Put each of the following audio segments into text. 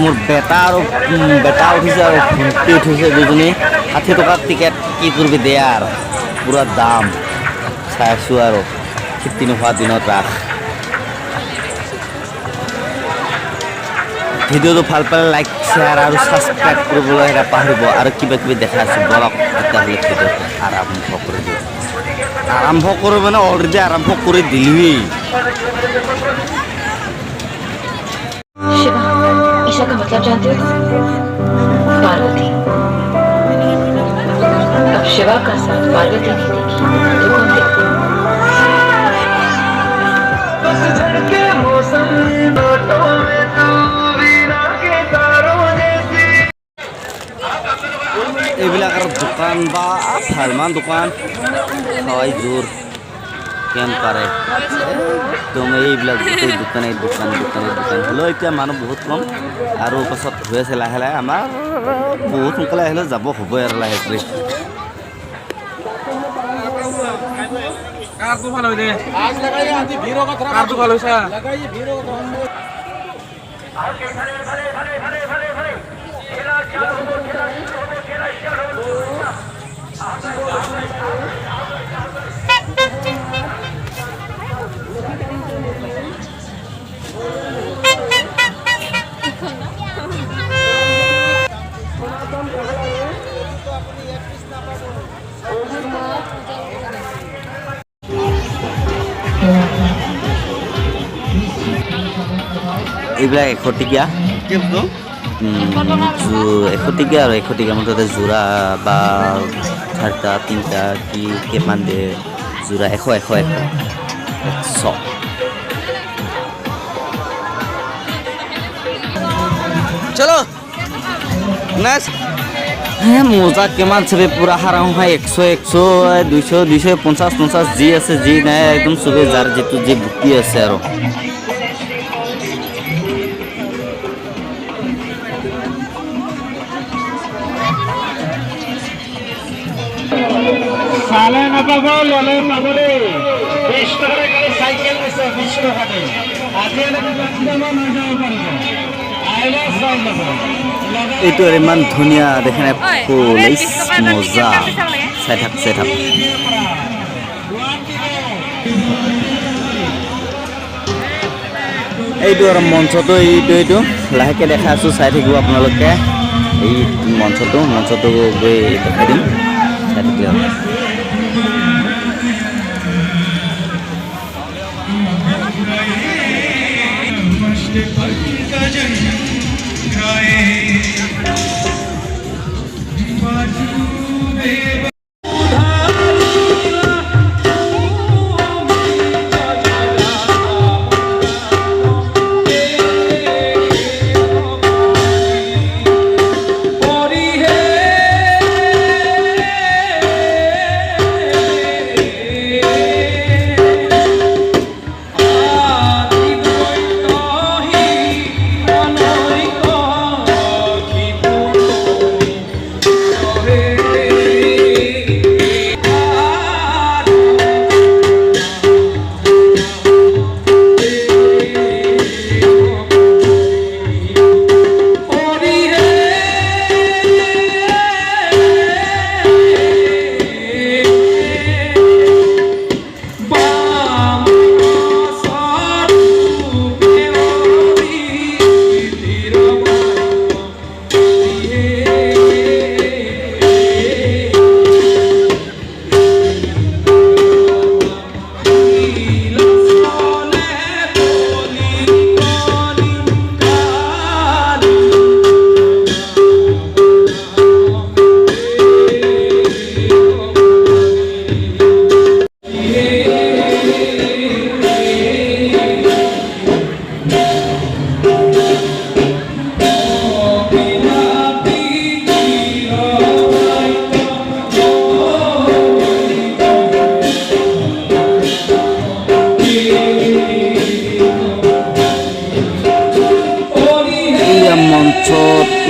মোৰ বেটা উঠিছে আৰু ভণ্টি উঠিছে দুজনী 60 টকাৰ টিকেট কি কৰিবি দে আৰু পুৰা দাম চাই আছোঁ আৰু খেতি নোহোৱা দিনত ৰাস ভিডিঅ'টো ভাল পালে লাইক শ্বেয়াৰ আৰু ছাবস্ক্ৰাইব কৰিবলৈ নাপাহৰিব আৰু কিবা কিবি দেখাই আছোঁ বলক তেতিয়াহ'লে ভিডিঅ'টো আৰম্ভ কৰি দিওঁ আৰম্ভ কৰোঁ মানে অলৰেডি আৰম্ভ কৰি দিলোৱেই शिवा ईशा का मतलब जानते हो पार्वती अब शिवा का साथ पार्वती नहीं देखी तो कौन देखी এইবিলাক আৰু দোকান বা ভালমান দোকান হয় জোৰ কেন পাৰে একদম এইবিলাক গোটেই দোকানে হ'লেও এতিয়া মানুহ বহুত কম আৰু পাছত হৈ আছে লাহে লাহে আমাৰ বহুত সোনকালে আহিলে যাব হ'বই আৰু লাহে কৰি এইবিলাক 100 টকীয়া 100 টকীয়া আৰু 100 টকীয়া মুঠতে যোৰা বা 4টা 3টা কি কিমান দিয়ে যোৰা 100 চলো নেক্সট হ্যাঁ মজা কিমান চবে পুরা হারা হয় 100 200 250 যি আছে যি নাই একদম চবে যার যেটো যে বুকি আছে আৰু সালে নাপাবো ললে পাবলে 20 টাকা করে সাইকেল দিছে 20 টাকা দে আজি এনে কিমান হৈ যাব পাৰিব আইলা চাই যাব এইটো ইমান ধুনীয়া দেখেনে ফুল মজা চাই থাক এইটো আৰু মঞ্চটো এইটো লাহেকে দেখাই আছোঁ চাই থাকিব আপোনালোকে এই মঞ্চটো গৈ দেখাই দিম চাই থাকিলে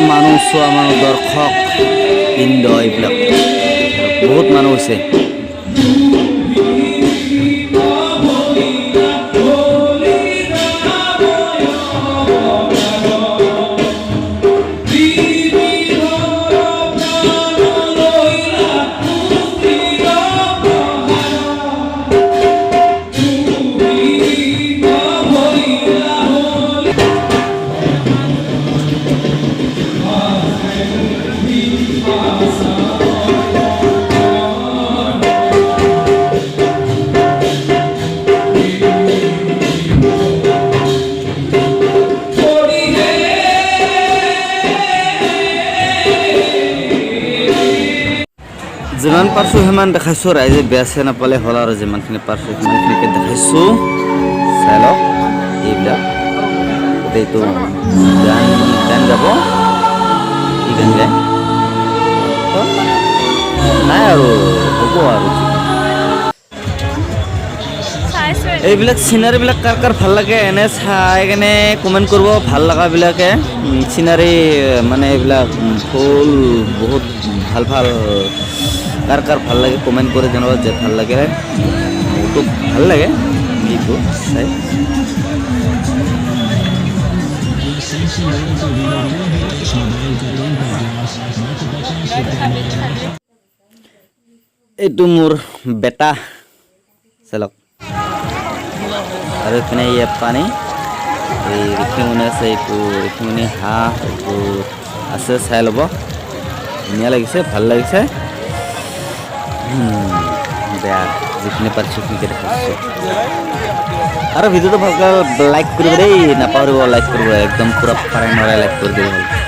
মানুহ চোৱা মানুহ দৰ্শক বৃন্দ এইবিলাক বহুত মানুহ হৈছে যিমান পাৰছোঁ সিমান দেখাইছোঁ ৰাইজে বেয়া চেয়া নাপালে হ'ল আৰু যিমানখিনি পাৰছোঁ সিমানখিনিকে দেখাইছোঁ চাই লওক এইবিলাক গোটেইটো গান গাব কি গান গায় নাই আৰু হ'ব আৰু এইবিলাক চিনাৰীবিলাক কাৰ কাৰ ভাল লাগে এনে চাই কেনে কমেণ্ট কৰিব ভাল লগাবিলাকে চিনাৰী মানে এইবিলাক ফুল বহুত ভাল ভাল কাৰ কাৰ ভাল লাগে কমেণ্ট কৰি জনাব যে ভাল লাগে মোৰতো ভাল লাগে এইবোৰ চাই এইটো মোৰ বেটা চালক আৰু এইপিনে ইয়াত পানী এই ৰিখিমুনি আছে এইটো ৰিখিমুনি হাঁহ এইটো আছে চাই ল'ব ধুনীয়া লাগিছে ভাল লাগিছে বেয়া যিখিনি পাৰিছোঁ সেইখিনি দেখাইছোঁ আৰু ভিডিঅ'টো ভালকৈ লাইক কৰিব দেই নাপাহৰিব লাইক কৰিব একদম পূৰা পাৰে নৰাই লাইক কৰি দিব